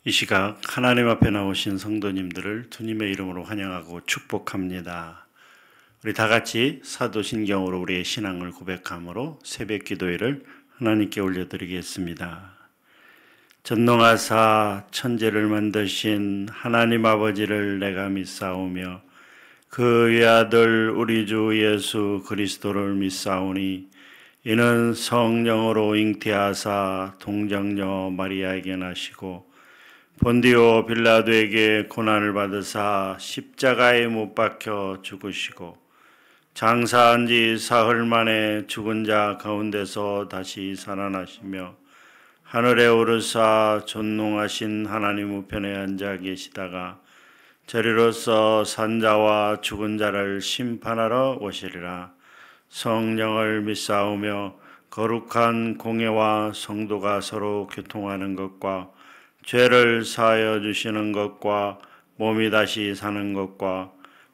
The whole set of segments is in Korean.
이 시각 하나님 앞에 나오신 성도님들을 주님의 이름으로 환영하고 축복합니다. 우리 다 같이 사도신경으로 우리의 신앙을 고백함으로 새벽 기도회를 하나님께 올려드리겠습니다. 전능하사 천지를 만드신 하나님 아버지를 내가 믿사오며 그 외아들 우리 주 예수 그리스도를 믿사오니 이는 성령으로 잉태하사 동정녀 마리아에게 나시고 본디오 빌라도에게 고난을 받으사 십자가에 못 박혀 죽으시고 장사한 지 사흘 만에 죽은 자 가운데서 다시 살아나시며 하늘에 오르사 존귀하신 하나님 우편에 앉아 계시다가 저리로서 산자와 죽은 자를 심판하러 오시리라. 성령을 믿사오며 거룩한 공예와 성도가 서로 교통하는 것과 죄를 사하여 주시는 것과 몸이 다시 사는 것과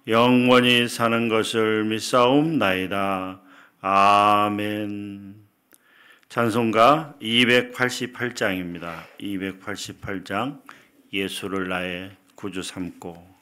영원히 사는 것을 믿사옵나이다. 아멘. 찬송가 288장입니다. 288장 예수를 나의 구주 삼고.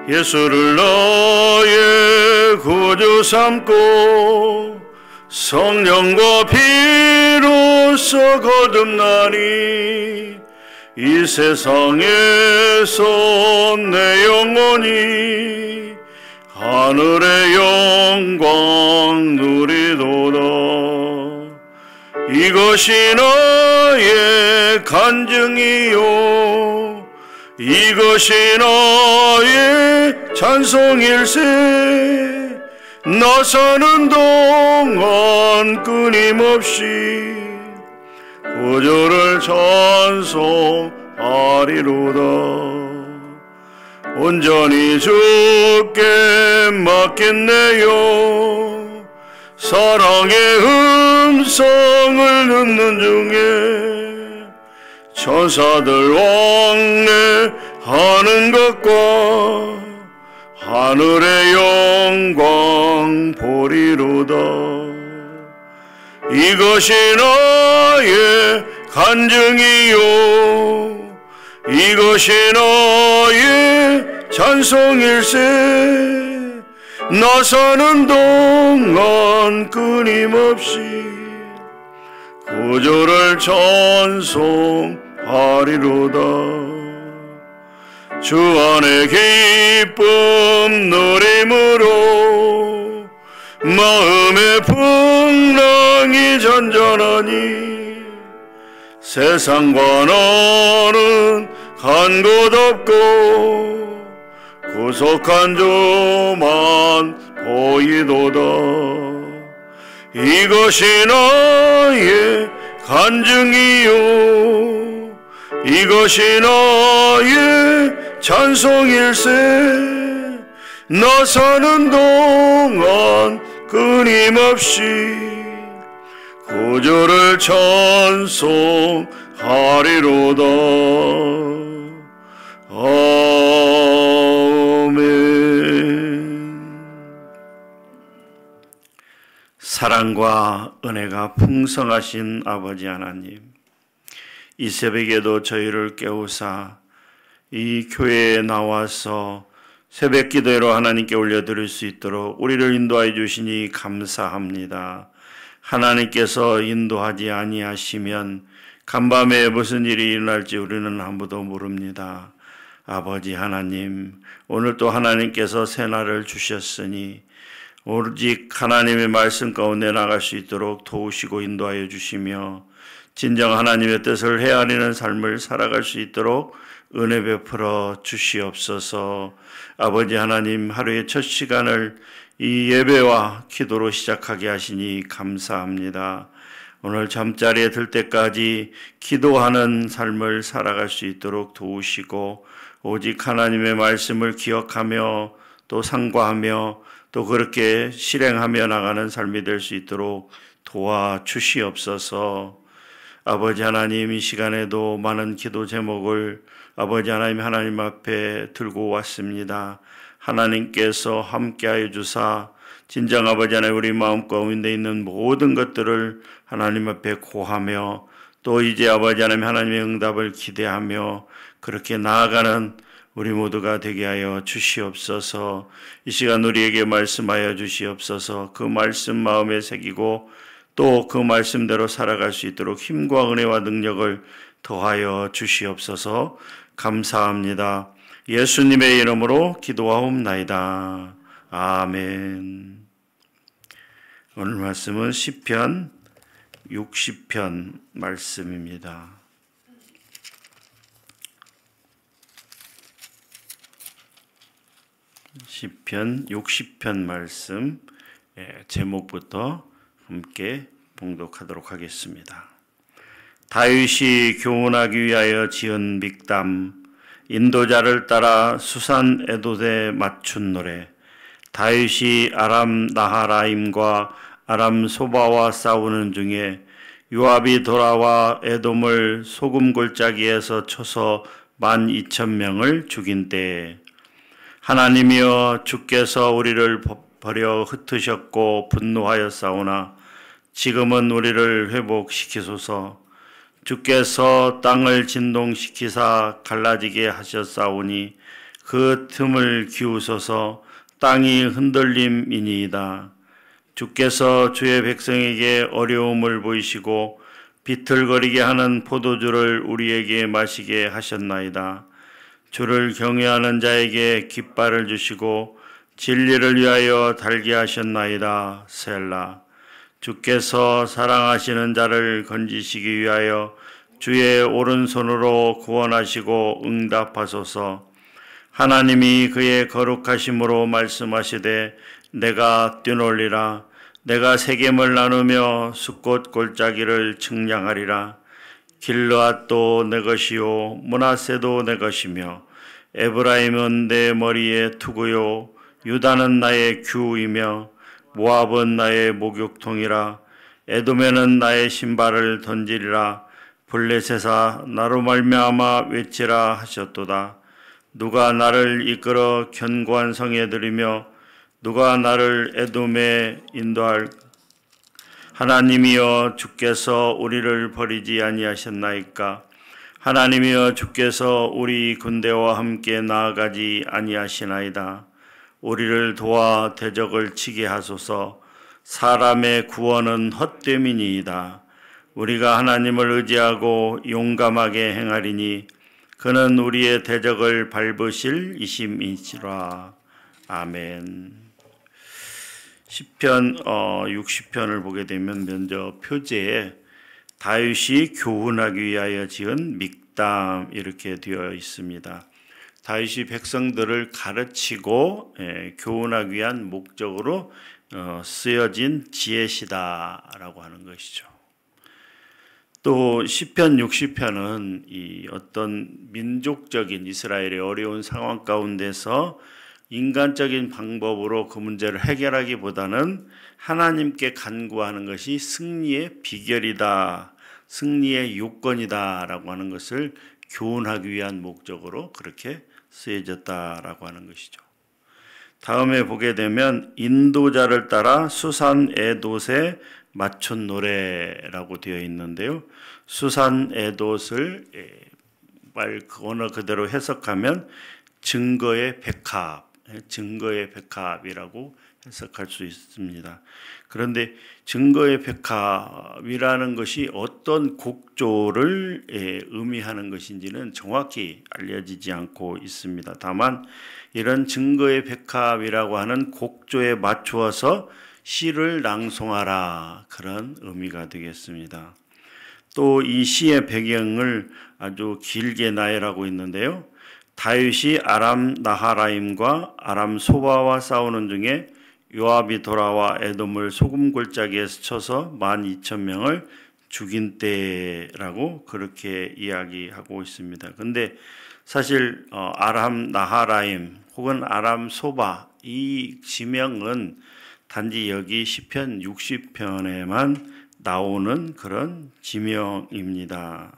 예수를 나의 구주 삼고 성령과 피로써 거듭나니 이 세상에서 내 영혼이 하늘의 영광 누리도다. 이것이 나의 간증이요 이것이 나의 찬송일세. 나 사는 동안 끊임없이 구주를 찬송하리로다. 온전히 주께 맡겼네요. 사랑의 음성을 듣는 중에 천사들 왕래하는 것과 하늘의 영광 보리로다. 이것이 나의 간증이요 이것이 나의 찬송일세. 나 사는 동안 끊임없이 구주를 찬송하리로다. 주 안에 기쁨 누림으로 마음의 풍랑이 잔잔하니 세상과 나는 간 곳 없고 구속한 주만 보이도다. 이것이 나의 간증이요 이것이 나의 찬송일세. 나 사는 동안 끊임없이 구주를 찬송하리로다. 아멘. 사랑과 은혜가 풍성하신 아버지 하나님, 이 새벽에도 저희를 깨우사 이 교회에 나와서 새벽 기도회로 하나님께 올려드릴 수 있도록 우리를 인도하여 주시니 감사합니다. 하나님께서 인도하지 아니하시면 간밤에 무슨 일이 일어날지 우리는 아무도 모릅니다. 아버지 하나님, 오늘 또 하나님께서 새날을 주셨으니 오직 하나님의 말씀 가운데 나갈 수 있도록 도우시고 인도하여 주시며 진정 하나님의 뜻을 헤아리는 삶을 살아갈 수 있도록 은혜 베풀어 주시옵소서. 아버지 하나님, 하루의 첫 시간을 이 예배와 기도로 시작하게 하시니 감사합니다. 오늘 잠자리에 들 때까지 기도하는 삶을 살아갈 수 있도록 도우시고 오직 하나님의 말씀을 기억하며 또 상고하며 또 그렇게 실행하며 나가는 삶이 될 수 있도록 도와주시옵소서. 아버지 하나님, 이 시간에도 많은 기도 제목을 아버지 하나님 앞에 들고 왔습니다. 하나님께서 함께하여 주사 진정 아버지 하나님, 우리 마음 가운데 있는 모든 것들을 하나님 앞에 고하며 또 이제 아버지 하나님의 응답을 기대하며 그렇게 나아가는 우리 모두가 되게 하여 주시옵소서. 이 시간 우리에게 말씀하여 주시옵소서. 그 말씀 마음에 새기고 또 그 말씀대로 살아갈 수 있도록 힘과 은혜와 능력을 더하여 주시옵소서. 감사합니다. 예수님의 이름으로 기도하옵나이다. 아멘. 오늘 말씀은 시편 60편 말씀입니다. 시편 60편 말씀 제목부터 함께 봉독하도록 하겠습니다. 다윗이 교훈하기 위하여 지은 믹담, 인도자를 따라 수산 에돛에 맞춘 노래. 다윗이 아람 나하라임과 아람 소바와 싸우는 중에 요압이 돌아와 에돔을 소금 골짜기에서 쳐서 12,000명을 죽인 때에 하나님이여, 주께서 우리를 버려 흩으셨고 분노하였사오나 지금은 우리를 회복시키소서. 주께서 땅을 진동시키사 갈라지게 하셨사오니 그 틈을 기우소서. 땅이 흔들림이니이다. 주께서 주의 백성에게 어려움을 보이시고 비틀거리게 하는 포도주를 우리에게 마시게 하셨나이다. 주를 경외하는 자에게 깃발을 주시고 진리를 위하여 달게 하셨나이다. 셀라. 주께서 사랑하시는 자를 건지시기 위하여 주의 오른손으로 구원하시고 응답하소서. 하나님이 그의 거룩하심으로 말씀하시되 내가 뛰놀리라. 내가 세겜을 나누며 숫꽃 골짜기를 측량하리라. 길르앗도 내 것이요 므낫세도 내 것이며 에브라임은 내 머리의 투구요 유다는 나의 규이며 모압은 나의 목욕통이라. 에돔에는 나의 신발을 던지리라. 블레셋아, 나로 말미암아 외치라 하셨도다. 누가 나를 이끌어 견고한 성에 들이며 누가 나를 에돔에 인도할. 하나님이여, 주께서 우리를 버리지 아니하셨나이까. 하나님이여, 주께서 우리 군대와 함께 나아가지 아니하시나이다. 우리를 도와 대적을 치게 하소서. 사람의 구원은 헛됨이니이다. 우리가 하나님을 의지하고 용감하게 행하리니 그는 우리의 대적을 밟으실 이심이시라. 아멘. 시편 60편을 보게 되면 먼저 표제에 다윗이 교훈하기 위하여 지은 믹담 이렇게 되어 있습니다. 다윗이 백성들을 가르치고 교훈하기 위한 목적으로 쓰여진 지혜시다라고 하는 것이죠. 또 시편 60편은 이 어떤 민족적인 이스라엘의 어려운 상황 가운데서 인간적인 방법으로 그 문제를 해결하기보다는 하나님께 간구하는 것이 승리의 비결이다, 승리의 요건이다라고 하는 것을 교훈하기 위한 목적으로 그렇게 쓰여졌다라고 하는 것이죠. 다음에 보게 되면 인도자를 따라 수산 에돛에 맞춘 노래라고 되어 있는데요. 수산 에돛을 말 언어 그대로 해석하면 증거의 백합, 증거의 백합이라고 해석할 수 있습니다. 그런데 증거의 백합이라는 것이 어떤 곡조를 의미하는 것인지는 정확히 알려지지 않고 있습니다. 다만 이런 증거의 백합이라고 하는 곡조에 맞추어서 시를 낭송하라, 그런 의미가 되겠습니다. 또 이 시의 배경을 아주 길게 나열하고 있는데요. 다윗이 아람 나하라임과 아람 소바와 싸우는 중에 요압이 돌아와 에돔을 소금 골짜기에서 쳐서 12,000명을 죽인 때라고 그렇게 이야기하고 있습니다. 근데 사실 아람 나하라임 혹은 아람 소바, 이 지명은 단지 여기 시편 60편에만 나오는 그런 지명입니다.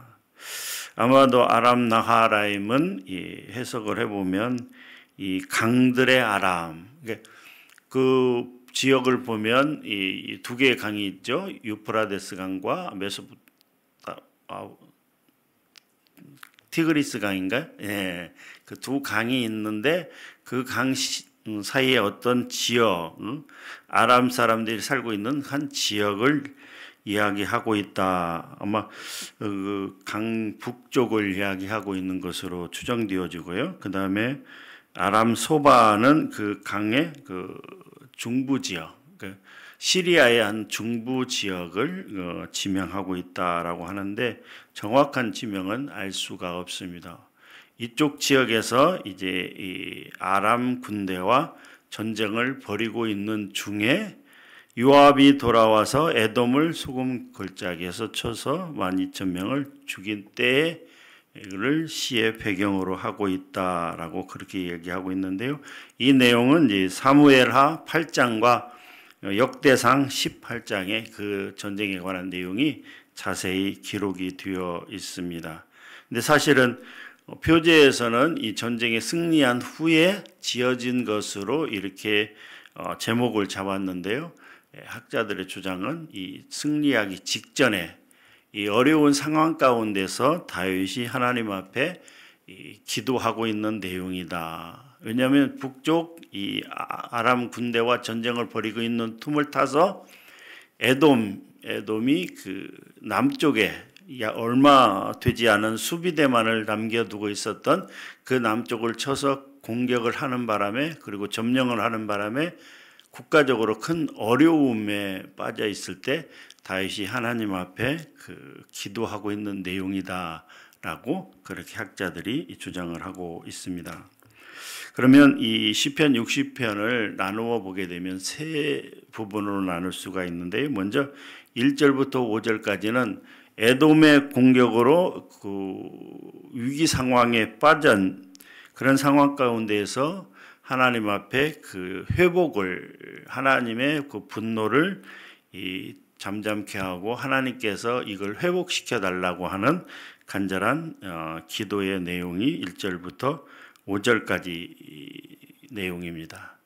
아마도 아람 나하라임은 해석을 해보면 이 강들의 아람, 그 지역을 보면 이 두 개의 강이 있죠. 유프라데스 강과 티그리스 강인가요? 예, 그 두 강이 있는데 그 강 사이에 어떤 지역, 아람 사람들이 살고 있는 한 지역을 이야기하고 있다. 아마 그 강 북쪽을 이야기하고 있는 것으로 추정되어지고요. 그 다음에 아람 소바는 그 강의 그 중부 지역, 시리아의 한 중부 지역을 지명하고 있다라고 하는데 정확한 지명은 알 수가 없습니다. 이쪽 지역에서 이제 이 아람 군대와 전쟁을 벌이고 있는 중에 요압이 돌아와서 에돔을 소금 골짜기에서 쳐서 12,000명을 죽인 때를 시의 배경으로 하고 있다라고 그렇게 얘기하고 있는데요. 이 내용은 이제 사무엘하 8장과 역대상 18장에 그 전쟁에 관한 내용이 자세히 기록이 되어 있습니다. 근데 사실은 표제에서는 이 전쟁에 승리한 후에 지어진 것으로 이렇게 제목을 잡았는데요. 학자들의 주장은 이 승리하기 직전에 이 어려운 상황 가운데서 다윗이 하나님 앞에 기도하고 있는 내용이다. 왜냐하면 북쪽 이 아람 군대와 전쟁을 벌이고 있는 틈을 타서 에돔이 그 남쪽에 얼마 되지 않은 수비대만을 남겨두고 있었던 그 남쪽을 쳐서 공격을 하는 바람에 그리고 점령을 하는 바람에 국가적으로 큰 어려움에 빠져 있을 때 다윗이 하나님 앞에 그 기도하고 있는 내용이다라고 그렇게 학자들이 주장을 하고 있습니다. 그러면 이 시편 60편을 나누어 보게 되면 세 부분으로 나눌 수가 있는데요. 먼저 1절부터 5절까지는 에돔의 공격으로 그 위기 상황에 빠진 그런 상황 가운데에서 하나님 앞에 그 회복을 하나님의 그 분노를 잠잠케 하고 하나님께서 이걸 회복시켜 달라고 하는 간절한 기도의 내용이 1절부터 5절까지 내용입니다.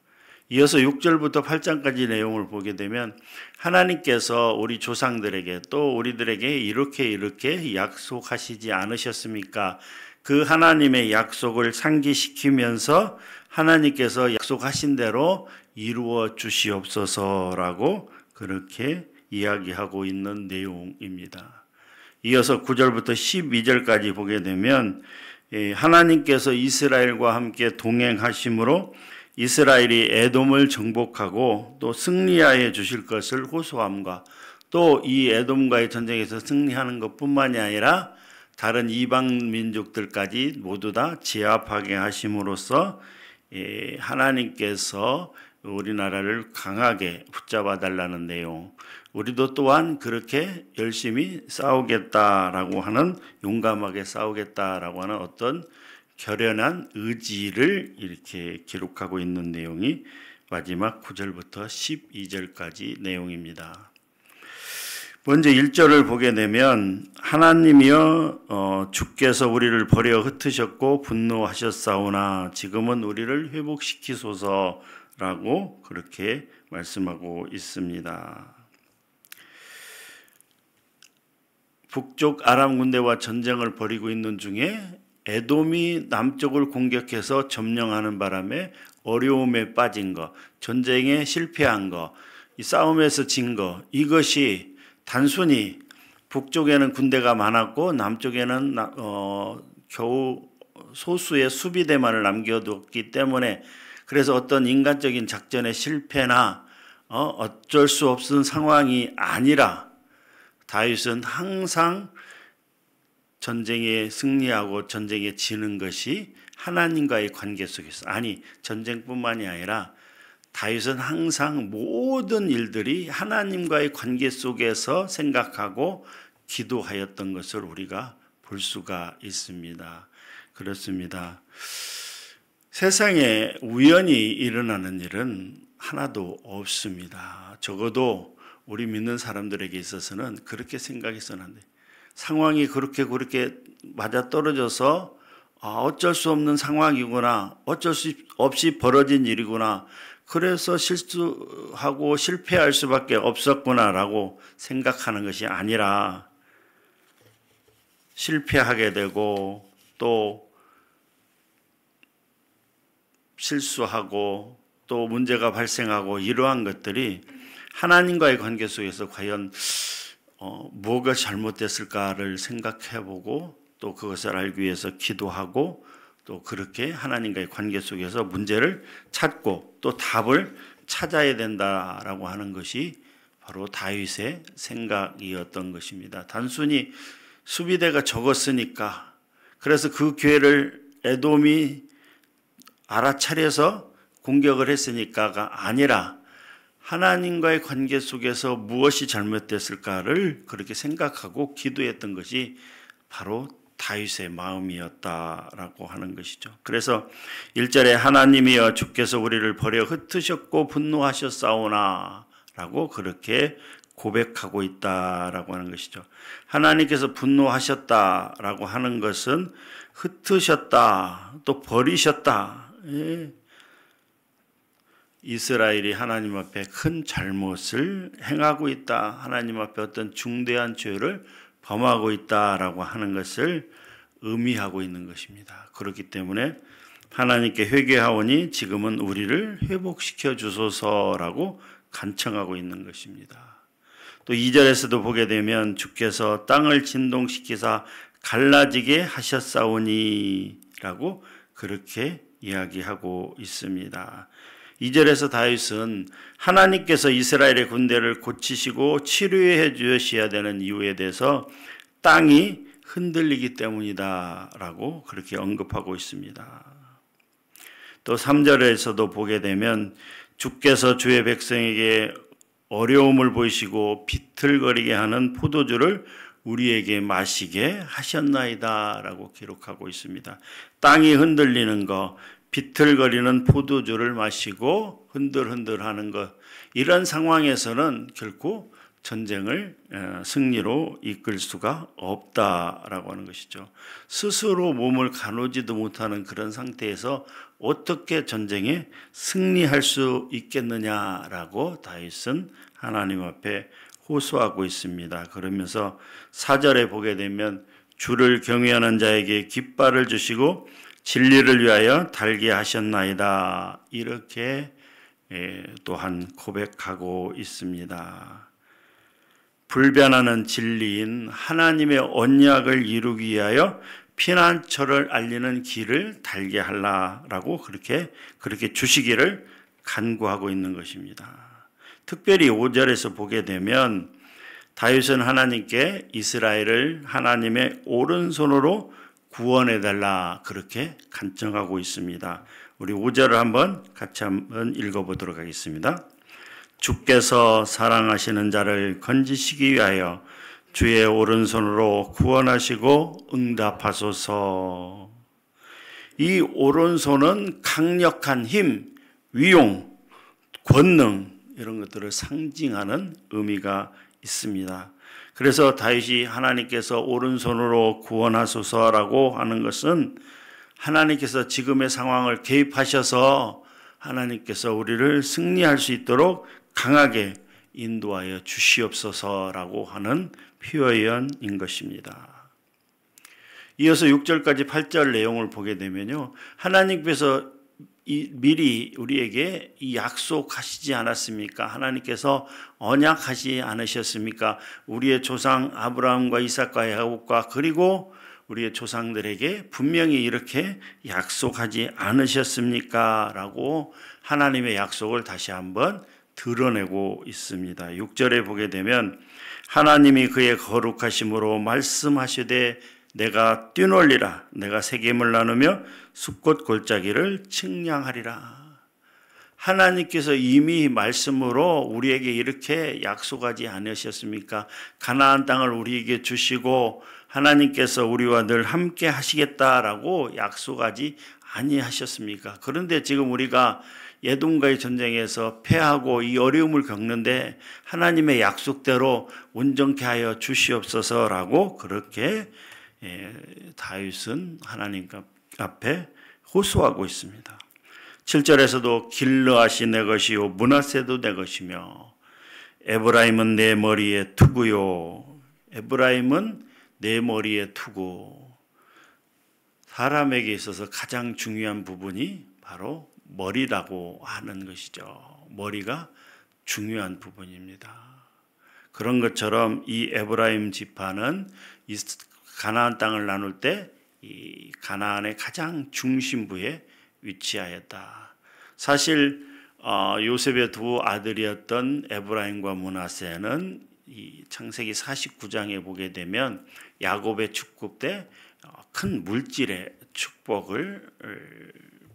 이어서 6절부터 8장까지 내용을 보게 되면 하나님께서 우리 조상들에게 또 우리들에게 이렇게 약속하시지 않으셨습니까? 그 하나님의 약속을 상기시키면서 하나님께서 약속하신 대로 이루어 주시옵소서라고 그렇게 이야기하고 있는 내용입니다. 이어서 9절부터 12절까지 보게 되면 하나님께서 이스라엘과 함께 동행하심으로 이스라엘이 에돔을 정복하고 또 승리하여 주실 것을 호소함과 또 이 에돔과의 전쟁에서 승리하는 것뿐만이 아니라 다른 이방 민족들까지 모두 다 제압하게 하심으로써 하나님께서 우리나라를 강하게 붙잡아 달라는 내용, 우리도 또한 그렇게 열심히 싸우겠다라고 하는, 용감하게 싸우겠다라고 하는 어떤 결연한 의지를 이렇게 기록하고 있는 내용이 마지막 9절부터 12절까지 내용입니다. 먼저 1절을 보게 되면 하나님이여 주께서 우리를 버려 흩으셨고 분노하셨사오나 지금은 우리를 회복시키소서라고 그렇게 말씀하고 있습니다. 북쪽 아람 군대와 전쟁을 벌이고 있는 중에 에돔이 남쪽을 공격해서 점령하는 바람에 어려움에 빠진 것, 전쟁에 실패한 것, 이 싸움에서 진 것, 이것이 단순히 북쪽에는 군대가 많았고 남쪽에는 겨우 소수의 수비대만을 남겨뒀기 때문에 그래서 어떤 인간적인 작전의 실패나 어쩔 수 없는 상황이 아니라 다윗은 항상 전쟁에 승리하고 전쟁에 지는 것이 하나님과의 관계 속에서, 아니 전쟁뿐만이 아니라 다윗은 항상 모든 일들이 하나님과의 관계 속에서 생각하고 기도하였던 것을 우리가 볼 수가 있습니다. 그렇습니다. 세상에 우연히 일어나는 일은 하나도 없습니다. 적어도 우리 믿는 사람들에게 있어서는 그렇게 생각해서는 안 돼. 상황이 그렇게 맞아떨어져서 어쩔 수 없는 상황이구나, 어쩔 수 없이 벌어진 일이구나, 그래서 실수하고 실패할 수밖에 없었구나라고 생각하는 것이 아니라 실패하게 되고 또 실수하고 또 문제가 발생하고 이러한 것들이 하나님과의 관계 속에서 과연 뭐가 잘못됐을까를 생각해보고 또 그것을 알기 위해서 기도하고 또 그렇게 하나님과의 관계 속에서 문제를 찾고 또 답을 찾아야 된다라고 하는 것이 바로 다윗의 생각이었던 것입니다. 단순히 수비대가 적었으니까 그래서 그 기회를 에돔이 알아차려서 공격을 했으니까가 아니라 하나님과의 관계 속에서 무엇이 잘못됐을까를 그렇게 생각하고 기도했던 것이 바로 다윗의 마음이었다라고 하는 것이죠. 그래서 1절에 하나님이여 주께서 우리를 버려 흩으셨고 분노하셨사오나 라고 그렇게 고백하고 있다라고 하는 것이죠. 하나님께서 분노하셨다라고 하는 것은 흩으셨다, 또 버리셨다. 이스라엘이 하나님 앞에 큰 잘못을 행하고 있다, 하나님 앞에 어떤 중대한 죄를 범하고 있다라고 하는 것을 의미하고 있는 것입니다. 그렇기 때문에 하나님께 회개하오니 지금은 우리를 회복시켜 주소서라고 간청하고 있는 것입니다. 또 2절에서도 보게 되면 주께서 땅을 진동시키사 갈라지게 하셨사오니 라고 그렇게 이야기하고 있습니다. 2절에서 다윗은 하나님께서 이스라엘의 군대를 고치시고 치료해 주셔야 되는 이유에 대해서 땅이 흔들리기 때문이다 라고 그렇게 언급하고 있습니다. 또 3절에서도 보게 되면 주께서 주의 백성에게 어려움을 보이시고 비틀거리게 하는 포도주를 우리에게 마시게 하셨나이다 라고 기록하고 있습니다. 땅이 흔들리는 것, 비틀거리는 포도주를 마시고 흔들흔들하는 것, 이런 상황에서는 결코 전쟁을 승리로 이끌 수가 없다라고 하는 것이죠. 스스로 몸을 가누지도 못하는 그런 상태에서 어떻게 전쟁에 승리할 수 있겠느냐라고 다윗은 하나님 앞에 호소하고 있습니다. 그러면서 4절에 보게 되면 주를 경외하는 자에게 깃발을 주시고 진리를 위하여 달게 하셨나이다, 이렇게 또한 고백하고 있습니다. 불변하는 진리인 하나님의 언약을 이루기 위하여 피난처를 알리는 길을 달게 하라라고 그렇게 주시기를 간구하고 있는 것입니다. 특별히 5절에서 보게 되면 다윗은 하나님께 이스라엘을 하나님의 오른손으로 구원해달라 그렇게 간청하고 있습니다. 우리 5절을 같이 한번 읽어보도록 하겠습니다. 주께서 사랑하시는 자를 건지시기 위하여 주의 오른손으로 구원하시고 응답하소서. 이 오른손은 강력한 힘, 위용, 권능, 이런 것들을 상징하는 의미가 있습니다. 그래서 다윗이 하나님께서 오른손으로 구원하소서라고 하는 것은 하나님께서 지금의 상황을 개입하셔서 하나님께서 우리를 승리할 수 있도록 강하게 인도하여 주시옵소서라고 하는 표현인 것입니다. 이어서 6절까지 8절 내용을 보게 되면요, 하나님께서 미리 우리에게 이 약속하시지 않았습니까? 하나님께서 언약하지 않으셨습니까? 우리의 조상 아브라함과 이삭과 야곱과 그리고 우리의 조상들에게 분명히 이렇게 약속하지 않으셨습니까? 라고 하나님의 약속을 다시 한번 드러내고 있습니다. 6절에 보게 되면 하나님이 그의 거룩하심으로 말씀하시되 내가 뛰놀리라, 내가 세겜을 나누며 숲꽃 골짜기를 측량하리라. 하나님께서 이미 말씀으로 우리에게 이렇게 약속하지 않으셨습니까? 가나안 땅을 우리에게 주시고 하나님께서 우리와 늘 함께 하시겠다라고 약속하지 아니하셨습니까? 그런데 지금 우리가 에돔과의 전쟁에서 패하고 이 어려움을 겪는데 하나님의 약속대로 온전케 하여 주시옵소서라고 그렇게 다윗은 하나님 앞에 호소하고 있습니다. 7절에서도 길르앗이 내 것이요 므낫세도 내 것이며 에브라임은 내 머리에 투구요. 에브라임은 내 머리에 투구. 사람에게 있어서 가장 중요한 부분이 바로 머리라고 하는 것이죠. 머리가 중요한 부분입니다. 그런 것처럼 이 에브라임 지파는 이 가나안 땅을 나눌 때 이 가나안의 가장 중심부에 위치하였다. 사실 요셉의 두 아들이었던 에브라임과 므낫세는 이 창세기 49장에 보게 되면 야곱의 축복 때 큰 물질의 축복을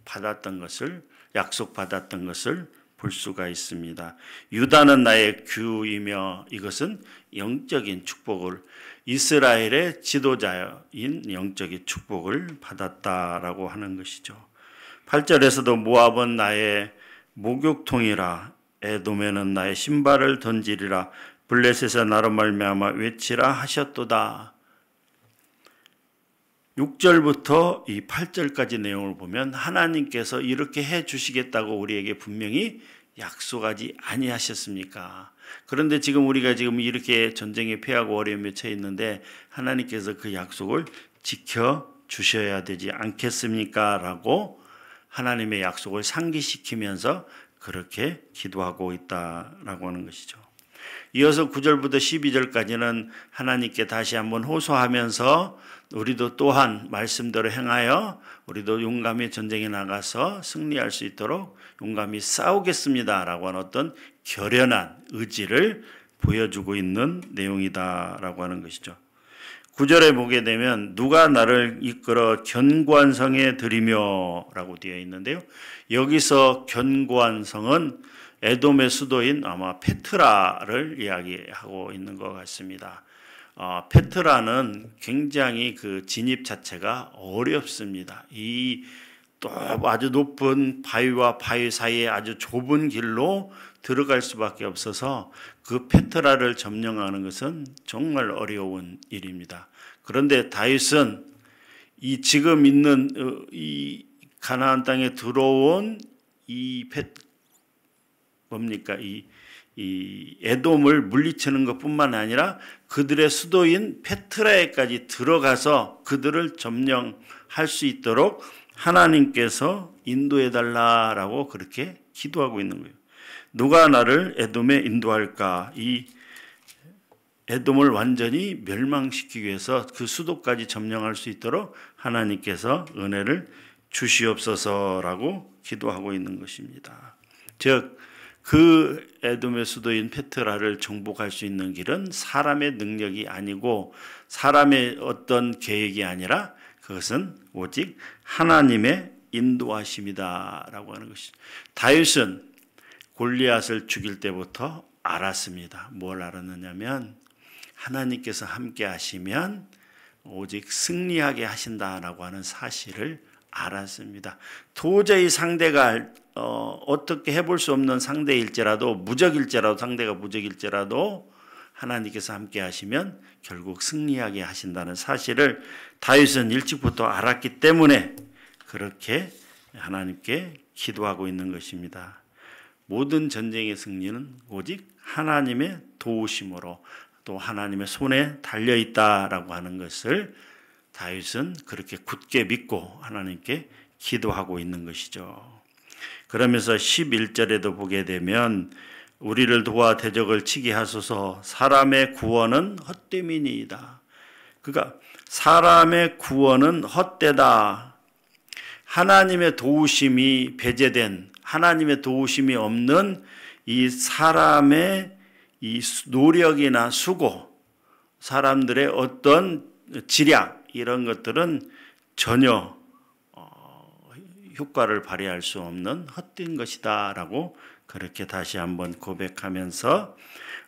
받았던 것을 약속받았던 것을 볼 수가 있습니다. 유다는 나의 규이며 이것은 영적인 축복을 이스라엘의 지도자인 영적인 축복을 받았다라고 하는 것이죠. 8절에서도 모압은 나의 목욕통이라 에돔에는 나의 신발을 던지리라 블레셋에서 나로 말미암아 외치라 하셨도다. 6절부터 이 8절까지 내용을 보면 하나님께서 이렇게 해 주시겠다고 우리에게 분명히 약속하지 아니하셨습니까? 그런데 지금 우리가 지금 이렇게 전쟁에 패하고 어려움에 처해 있는데 하나님께서 그 약속을 지켜 주셔야 되지 않겠습니까? 라고 하나님의 약속을 상기시키면서 그렇게 기도하고 있다라고 하는 것이죠. 이어서 9절부터 12절까지는 하나님께 다시 한번 호소하면서 우리도 또한 말씀대로 행하여 우리도 용감히 전쟁에 나가서 승리할 수 있도록 용감히 싸우겠습니다라고 하는 어떤 결연한 의지를 보여주고 있는 내용이다라고 하는 것이죠. 9절에 보게 되면 누가 나를 이끌어 견고한 성에 들이며 라고 되어 있는데요. 여기서 견고한 성은 에돔의 수도인 아마 페트라를 이야기하고 있는 것 같습니다. 페트라는 굉장히 그 진입 자체가 어렵습니다. 이 또 아주 높은 바위와 바위 사이에 아주 좁은 길로 들어갈 수밖에 없어서 그 페트라를 점령하는 것은 정말 어려운 일입니다. 그런데 다윗은 이 지금 있는 이 가나안 땅에 들어온 이 에돔을 물리치는 것뿐만 아니라 그들의 수도인 페트라에까지 들어가서 그들을 점령할 수 있도록 하나님께서 인도해 달라라고 그렇게 기도하고 있는 거예요. 누가 나를 에돔에 인도할까? 이 에돔을 완전히 멸망시키기 위해서 그 수도까지 점령할 수 있도록 하나님께서 은혜를 주시옵소서라고 기도하고 있는 것입니다. 즉 그 에돔의 수도인 페트라를 정복할 수 있는 길은 사람의 능력이 아니고 사람의 어떤 계획이 아니라 그것은 오직 하나님의 인도하심이다라고 하는 것이죠. 다윗은 골리앗을 죽일 때부터 알았습니다. 뭘 알았느냐면 하나님께서 함께 하시면 오직 승리하게 하신다라고 하는 사실을 알았습니다. 도저히 상대가 어떻게 해볼 수 없는 상대일지라도 무적일지라도 상대가 무적일지라도 하나님께서 함께 하시면 결국 승리하게 하신다는 사실을 다윗은 일찍부터 알았기 때문에 그렇게 하나님께 기도하고 있는 것입니다. 모든 전쟁의 승리는 오직 하나님의 도우심으로 또 하나님의 손에 달려있다라고 하는 것을 다윗은 그렇게 굳게 믿고 하나님께 기도하고 있는 것이죠. 그러면서 11절에도 보게 되면 우리를 도와 대적을 치게 하소서 사람의 구원은 헛됨이니이다. 그러니까 사람의 구원은 헛되다. 하나님의 도우심이 배제된 하나님의 도우심이 없는 이 사람의 이 노력이나 수고, 사람들의 어떤 지략 이런 것들은 전혀 효과를 발휘할 수 없는 헛된 것이다라고 그렇게 다시 한번 고백하면서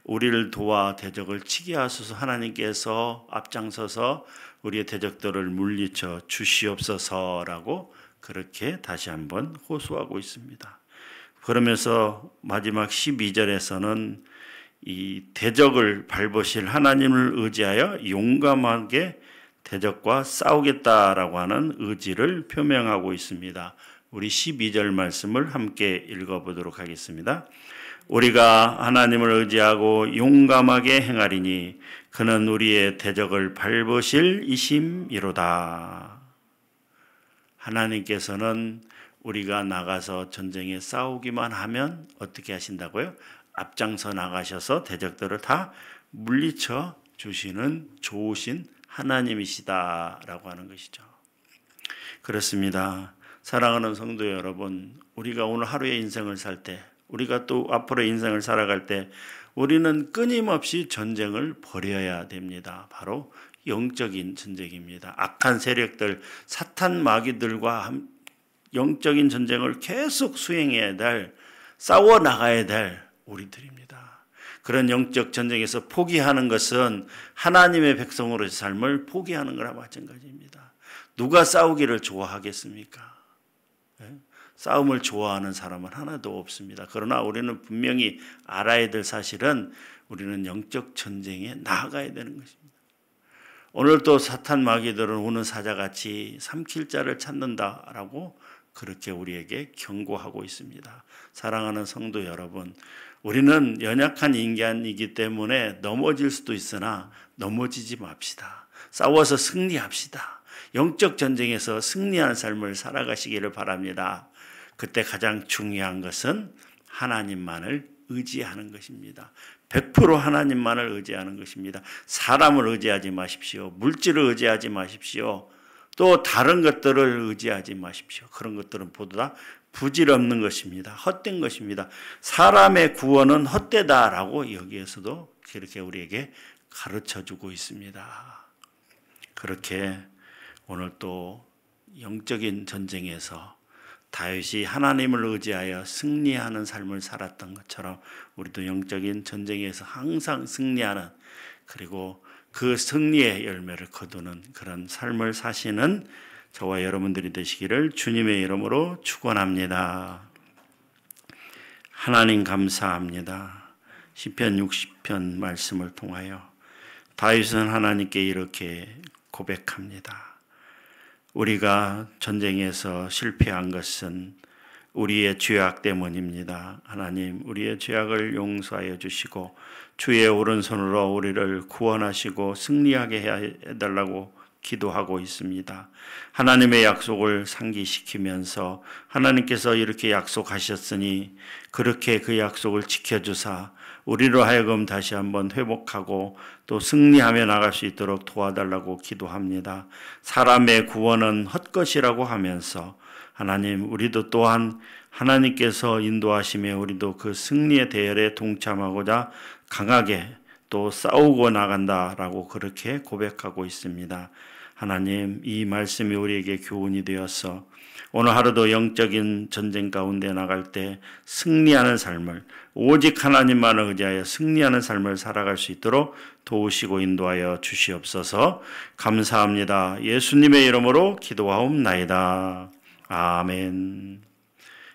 우리를 도와 대적을 치게 하소서 하나님께서 앞장서서 우리의 대적들을 물리쳐 주시옵소서라고 그렇게 다시 한번 호소하고 있습니다. 그러면서 마지막 12절에서는 이 대적을 밟으실 하나님을 의지하여 용감하게 대적과 싸우겠다라고 하는 의지를 표명하고 있습니다. 우리 12절 말씀을 함께 읽어보도록 하겠습니다. 우리가 하나님을 의지하고 용감하게 행하리니 그는 우리의 대적을 밟으실 이심이로다. 하나님께서는 우리가 나가서 전쟁에 싸우기만 하면 어떻게 하신다고요? 앞장서 나가셔서 대적들을 다 물리쳐 주시는 좋으신 하나님이시다라고 하는 것이죠. 그렇습니다. 사랑하는 성도 여러분, 우리가 오늘 하루의 인생을 살 때, 우리가 또 앞으로의 인생을 살아갈 때 우리는 끊임없이 전쟁을 벌여야 됩니다. 바로 영적인 전쟁입니다. 악한 세력들, 사탄 마귀들과 영적인 전쟁을 계속 수행해야 될, 싸워 나가야 될 우리들입니다. 그런 영적 전쟁에서 포기하는 것은 하나님의 백성으로의 삶을 포기하는 거나 마찬가지입니다. 누가 싸우기를 좋아하겠습니까? 싸움을 좋아하는 사람은 하나도 없습니다. 그러나 우리는 분명히 알아야 될 사실은 우리는 영적 전쟁에 나아가야 되는 것입니다. 오늘 또 사탄 마귀들은 우는 사자같이 삼킬 자를 찾는다라고 그렇게 우리에게 경고하고 있습니다. 사랑하는 성도 여러분, 우리는 연약한 인간이기 때문에 넘어질 수도 있으나 넘어지지 맙시다. 싸워서 승리합시다. 영적 전쟁에서 승리하는 삶을 살아가시기를 바랍니다. 그때 가장 중요한 것은 하나님만을 의지하는 것입니다. 100% 하나님만을 의지하는 것입니다. 사람을 의지하지 마십시오. 물질을 의지하지 마십시오. 또 다른 것들을 의지하지 마십시오. 그런 것들은 모두 다 부질없는 것입니다. 헛된 것입니다. 사람의 구원은 헛되다라고 여기에서도 그렇게 우리에게 가르쳐주고 있습니다. 그렇게 오늘 또 영적인 전쟁에서 다윗이 하나님을 의지하여 승리하는 삶을 살았던 것처럼 우리도 영적인 전쟁에서 항상 승리하는, 그리고 그 승리의 열매를 거두는 그런 삶을 사시는 저와 여러분들이 되시기를 주님의 이름으로 축원합니다. 하나님 감사합니다. 시편 60편 말씀을 통하여 다윗은 하나님께 이렇게 고백합니다. 우리가 전쟁에서 실패한 것은 우리의 죄악 때문입니다. 하나님, 우리의 죄악을 용서하여 주시고 주의 오른손으로 우리를 구원하시고 승리하게 해달라고 기도하고 있습니다. 하나님의 약속을 상기시키면서 하나님께서 이렇게 약속하셨으니 그렇게 그 약속을 지켜주사 우리로 하여금 다시 한번 회복하고 또 승리하며 나갈 수 있도록 도와달라고 기도합니다. 사람의 구원은 헛것이라고 하면서 하나님, 우리도 또한 하나님께서 인도하시며 우리도 그 승리의 대열에 동참하고자 강하게 또 싸우고 나간다라고 그렇게 고백하고 있습니다. 하나님, 이 말씀이 우리에게 교훈이 되어서 오늘 하루도 영적인 전쟁 가운데 나갈 때 승리하는 삶을, 오직 하나님만을 의지하여 승리하는 삶을 살아갈 수 있도록 도우시고 인도하여 주시옵소서. 감사합니다. 예수님의 이름으로 기도하옵나이다. 아멘.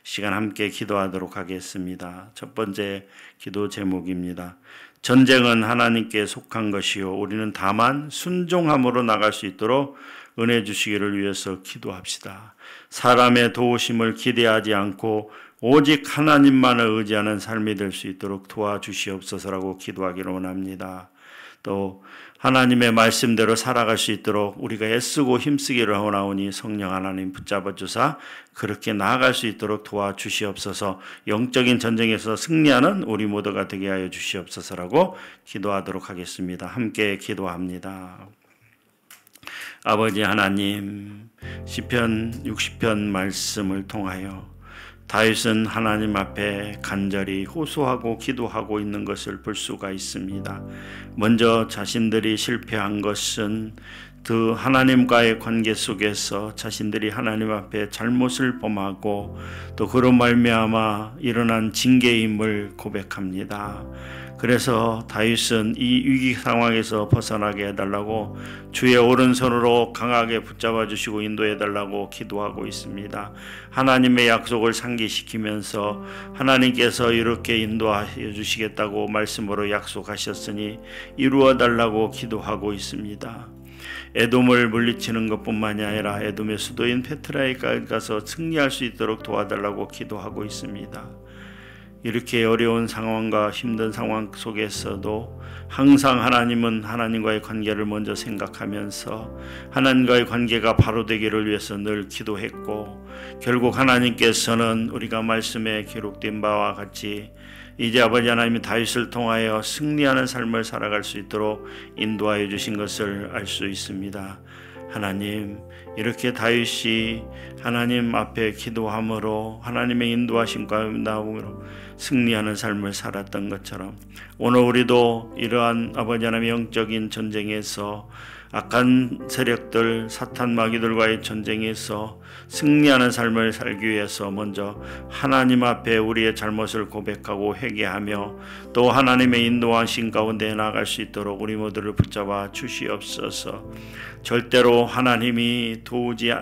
시간 함께 기도하도록 하겠습니다. 첫 번째 기도 제목입니다. 전쟁은 하나님께 속한 것이요 우리는 다만 순종함으로 나갈 수 있도록 은혜 주시기를 위해서 기도합시다. 사람의 도우심을 기대하지 않고 오직 하나님만을 의지하는 삶이 될 수 있도록 도와주시옵소서라고 기도하기를 원합니다. 또 하나님의 말씀대로 살아갈 수 있도록 우리가 애쓰고 힘쓰기를 원하오니 성령 하나님 붙잡아 주사 그렇게 나아갈 수 있도록 도와주시옵소서. 영적인 전쟁에서 승리하는 우리 모두가 되게 하여 주시옵소서라고 기도하도록 하겠습니다. 함께 기도합니다. 아버지 하나님, 시편 60편 말씀을 통하여 다윗은 하나님 앞에 간절히 호소하고 기도하고 있는 것을 볼 수가 있습니다. 먼저 자신들이 실패한 것은 그 하나님과의 관계 속에서 자신들이 하나님 앞에 잘못을 범하고 또 그로 말미암아 일어난 징계임을 고백합니다. 그래서 다윗은 이 위기 상황에서 벗어나게 해달라고 주의 오른손으로 강하게 붙잡아 주시고 인도해 달라고 기도하고 있습니다. 하나님의 약속을 상기시키면서 하나님께서 이렇게 인도하여 주시겠다고 말씀으로 약속하셨으니 이루어 달라고 기도하고 있습니다. 에돔을 물리치는 것뿐만이 아니라 에돔의 수도인 페트라에까지 가서 승리할 수 있도록 도와달라고 기도하고 있습니다. 이렇게 어려운 상황과 힘든 상황 속에서도 항상 하나님은 하나님과의 관계를 먼저 생각하면서 하나님과의 관계가 바로 되기를 위해서 늘 기도했고, 결국 하나님께서는 우리가 말씀에 기록된 바와 같이 이제 아버지 하나님이 다윗을 통하여 승리하는 삶을 살아갈 수 있도록 인도하여 주신 것을 알 수 있습니다. 하나님, 이렇게 다윗이 하나님 앞에 기도함으로 하나님의 인도하심 가운데로 승리하는 삶을 살았던 것처럼 오늘 우리도 이러한 아버지 하나님의 영적인 전쟁에서 악한 세력들, 사탄 마귀들과의 전쟁에서 승리하는 삶을 살기 위해서 먼저 하나님 앞에 우리의 잘못을 고백하고 회개하며 또 하나님의 인도하심 가운데 나아갈 수 있도록 우리 모두를 붙잡아 주시옵소서. 절대로 하나님이 도우지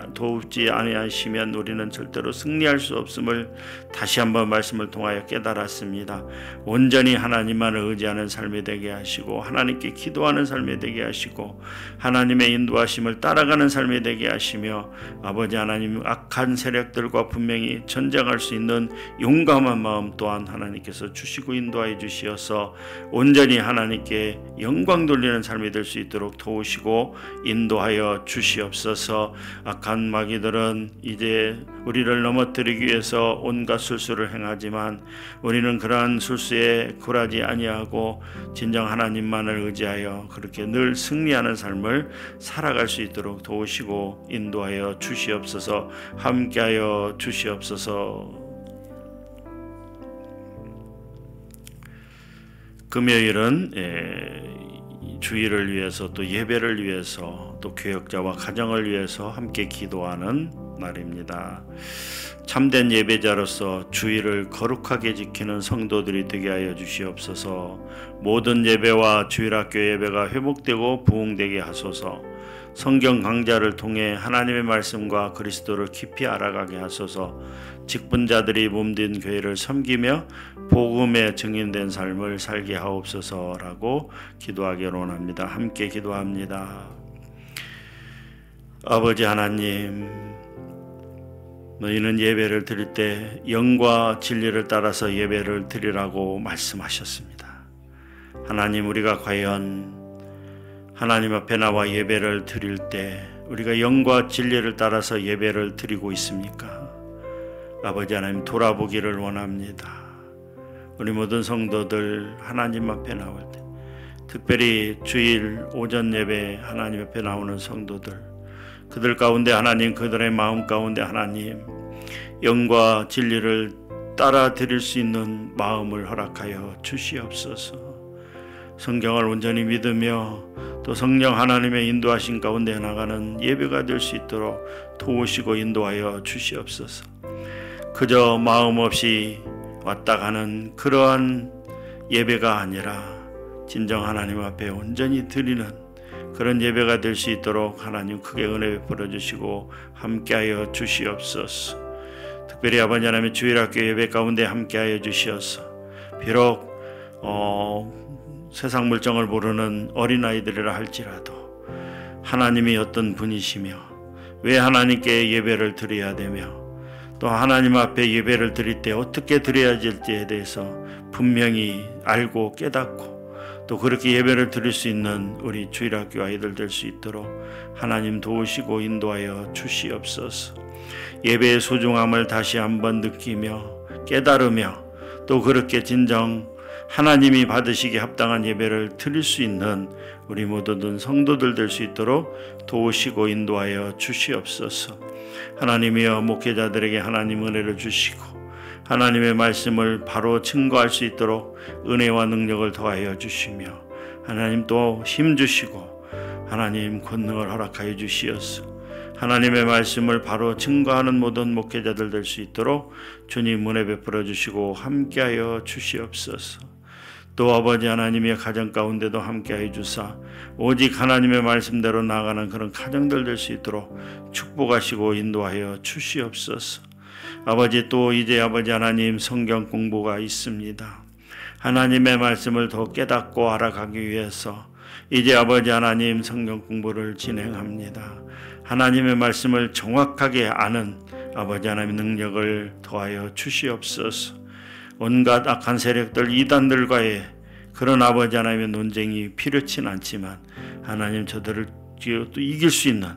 아니하시면 우리는 절대로 승리할 수 없음을 다시 한번 말씀을 통하여 깨달았습니다. 온전히 하나님만을 의지하는 삶이 되게 하시고 하나님께 기도하는 삶이 되게 하시고 하나님의 인도하심을 따라가는 삶이 되게 하시며 아버지 하나님 악한 세력들과 분명히 전쟁할 수 있는 용감한 마음 또한 하나님께서 주시고 인도하여 주시어서 온전히 하나님께 영광 돌리는 삶이 될 수 있도록 도우시고 인도하여 주시옵소서. 악한 마귀들은 이제 우리를 넘어뜨리기 위해서 온갖 술수를 행하지만 우리는 그러한 술수에 굴하지 아니하고 진정 하나님만을 의지하여 그렇게 늘 승리하는 삶을 살아갈 수 있도록 도우시고 인도하여 주시옵소서. 함께하여 주시옵소서. 금요일은 주일을 위해서 또 예배를 위해서 또 교역자와 가정을 위해서 함께 기도하는 날입니다. 참된 예배자로서 주일을 거룩하게 지키는 성도들이 되게 하여 주시옵소서. 모든 예배와 주일학교 예배가 회복되고 부흥되게 하소서. 성경 강좌를 통해 하나님의 말씀과 그리스도를 깊이 알아가게 하소서. 직분자들이 몸된 교회를 섬기며 복음의 증인된 삶을 살게 하옵소서라고 기도하기를 원합니다. 함께 기도합니다. 아버지 하나님, 너희는 예배를 드릴 때 영과 진리를 따라서 예배를 드리라고 말씀하셨습니다. 하나님, 우리가 과연 하나님 앞에 나와 예배를 드릴 때 우리가 영과 진리를 따라서 예배를 드리고 있습니까? 아버지 하나님, 돌아보기를 원합니다. 우리 모든 성도들 하나님 앞에 나올 때, 특별히 주일 오전 예배 하나님 앞에 나오는 성도들, 그들 가운데 하나님, 그들의 마음 가운데 하나님, 영과 진리를 따라 드릴 수 있는 마음을 허락하여 주시옵소서. 성경을 온전히 믿으며 또 성령 하나님의 인도하신 가운데 나가는 예배가 될 수 있도록 도우시고 인도하여 주시옵소서. 그저 마음 없이 왔다 가는 그러한 예배가 아니라 진정 하나님 앞에 온전히 드리는 그런 예배가 될 수 있도록 하나님 크게 은혜 베풀어 주시고 함께하여 주시옵소서. 특별히 아버지 하나님의 주일학교 예배 가운데 함께하여 주시어서 비록 세상 물정을 모르는 어린아이들이라 할지라도 하나님이 어떤 분이시며 왜 하나님께 예배를 드려야 되며 또 하나님 앞에 예배를 드릴 때 어떻게 드려야 될지에 대해서 분명히 알고 깨닫고 또 그렇게 예배를 드릴 수 있는 우리 주일학교 아이들 될 수 있도록 하나님 도우시고 인도하여 주시옵소서. 예배의 소중함을 다시 한번 느끼며 깨달으며 또 그렇게 진정 하나님이 받으시기에 합당한 예배를 드릴 수 있는 우리 모든 성도들 될 수 있도록 도우시고 인도하여 주시옵소서. 하나님이여, 목회자들에게 하나님 은혜를 주시고 하나님의 말씀을 바로 증거할 수 있도록 은혜와 능력을 더하여 주시며 하나님 또 힘 주시고 하나님 권능을 허락하여 주시옵소서. 하나님의 말씀을 바로 증거하는 모든 목회자들 될 수 있도록 주님 은혜 베풀어 주시고 함께하여 주시옵소서. 또 아버지 하나님의 가정 가운데도 함께하여 주사 오직 하나님의 말씀대로 나아가는 그런 가정들 될 수 있도록 축복하시고 인도하여 주시옵소서. 아버지, 또 이제 아버지 하나님 성경 공부가 있습니다. 하나님의 말씀을 더 깨닫고 알아가기 위해서 이제 아버지 하나님 성경 공부를 진행합니다. 하나님의 말씀을 정확하게 아는 아버지 하나님의 능력을 더하여 주시옵소서. 온갖 악한 세력들 이단들과의 그런 아버지 하나님의 논쟁이 필요치는 않지만 하나님 저들을 또 이길 수 있는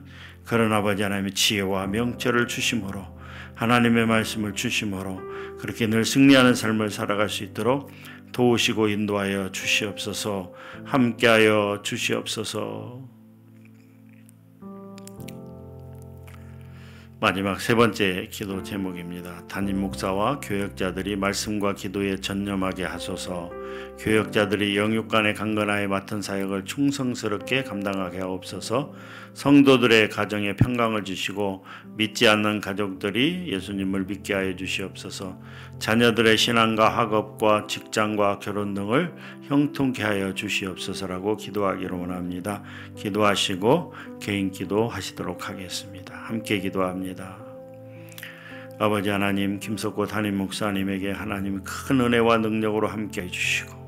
그런 아버지 하나님의 지혜와 명철을 주심으로 하나님의 말씀을 주심으로 그렇게 늘 승리하는 삶을 살아갈 수 있도록 도우시고 인도하여 주시옵소서. 함께하여 주시옵소서. 마지막 세 번째 기도 제목입니다. 담임 목사와 교역자들이 말씀과 기도에 전념하게 하소서. 교역자들이 영육간의 강건하에 맡은 사역을 충성스럽게 감당하게 하옵소서. 성도들의 가정에 평강을 주시고 믿지 않는 가족들이 예수님을 믿게 하여 주시옵소서. 자녀들의 신앙과 학업과 직장과 결혼 등을 형통케 하여 주시옵소서라고 기도하기로 원합니다. 기도하시고 개인 기도하시도록 하겠습니다. 함께 기도합니다. 아버지 하나님, 김석고 담임 목사님에게 하나님 큰 은혜와 능력으로 함께 해주시고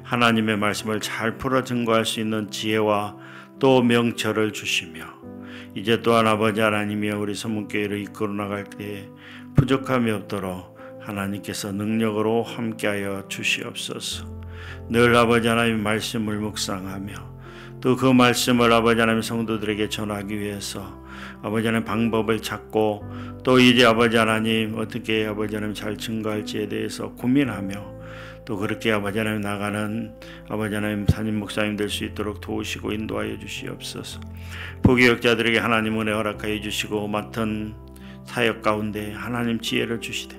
하나님의 말씀을 잘 풀어 증거할 수 있는 지혜와 또 명철을 주시며 이제 또한 아버지 하나님이여 우리 서문교회를 이끌어 나갈 때에 부족함이 없도록 하나님께서 능력으로 함께하여 주시옵소서. 늘 아버지 하나님의 말씀을 묵상하며 또 그 말씀을 아버지 하나님 성도들에게 전하기 위해서 아버지 하나님 방법을 찾고 또 이제 아버지 하나님 어떻게 아버지 하나님 잘 증거할지에 대해서 고민하며 또 그렇게 아버지 하나님 나가는 아버지 하나님 담임 목사님 될 수 있도록 도우시고 인도하여 주시옵소서. 부교역자들에게 하나님 은혜 허락하여 주시고 맡은 사역 가운데 하나님 지혜를 주시되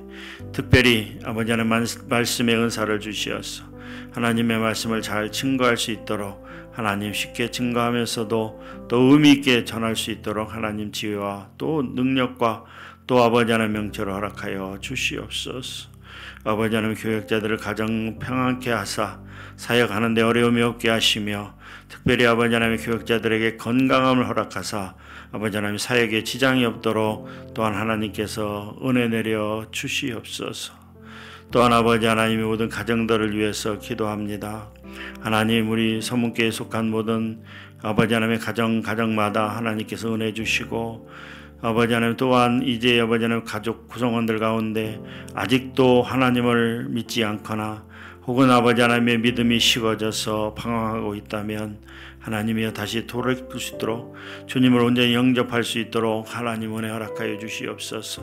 특별히 아버지 하나님 말씀의 은사를 주시어서 하나님의 말씀을 잘 증거할 수 있도록 하나님 쉽게 증거하면서도 또 의미 있게 전할 수 있도록 하나님 지혜와 또 능력과 또 아버지 하나님 명철을 허락하여 주시옵소서. 아버지 하나님 교역자들을 가정 평안케 하사 사역하는 데 어려움이 없게 하시며 특별히 아버지 하나님의 교역자들에게 건강함을 허락하사 아버지 하나님 사역에 지장이 없도록 또한 하나님께서 은혜 내려 주시옵소서. 또한 아버지 하나님의 모든 가정들을 위해서 기도합니다. 하나님, 우리 서문교회에 속한 모든 아버지 하나님의 가정마다 하나님께서 은혜 주시고 아버지 하나님 또한 이제 아버지 하나님 가족 구성원들 가운데 아직도 하나님을 믿지 않거나 혹은 아버지 하나님의 믿음이 식어져서 방황하고 있다면 하나님이여 다시 돌이킬 수 있도록 주님을 온전히 영접할 수 있도록 하나님 은혜 허락하여 주시옵소서.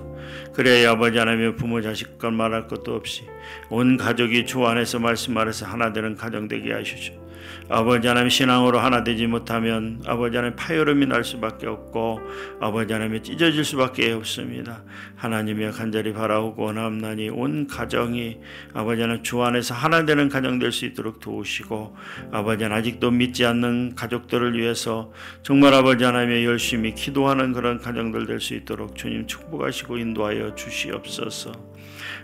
그래야 아버지 하나님의 부모 자식 것 말할 것도 없이 온 가족이 주 안에서 말씀 아래서 하나 되는 가정 되게 하시죠. 아버지 하나님 신앙으로 하나 되지 못하면 아버지 하나님 파열음이 날 수밖에 없고 아버지 하나님이 찢어질 수밖에 없습니다. 하나님의 간절히 바라오고 원하옵나니 온 가정이 아버지 하나님 주 안에서 하나 되는 가정 될 수 있도록 도우시고 아버지 하나님 아직도 믿지 않는 가족들을 위해서 정말 아버지 하나님의 열심히 기도하는 그런 가정들 될 수 있도록 주님 축복하시고 인도하여 주시옵소서.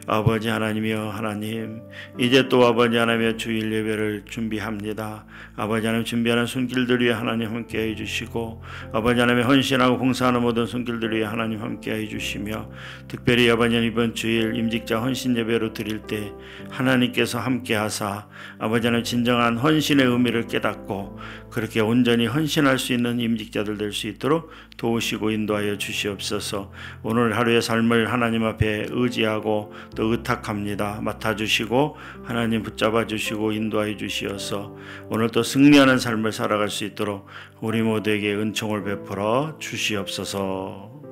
아버지 하나님이여 하나님, 이제 또 아버지 하나님의 주일 예배를 준비합니다. 아버지 하나님 준비하는 손길들 위해 하나님 함께해 주시고 아버지 하나님의 헌신하고 봉사하는 모든 손길들 위해 하나님 함께해 주시며 특별히 아버지 하나님 이번 주일 임직자 헌신 예배로 드릴 때 하나님께서 함께하사 아버지 하나님 진정한 헌신의 의미를 깨닫고 그렇게 온전히 헌신할 수 있는 임직자들 될 수 있도록 도우시고 인도하여 주시옵소서. 오늘 하루의 삶을 하나님 앞에 의지하고 또 의탁합니다. 맡아주시고 하나님 붙잡아 주시고 인도하여 주시어서 오늘 또 승리하는 삶을 살아갈 수 있도록 우리 모두에게 은총을 베풀어 주시옵소서.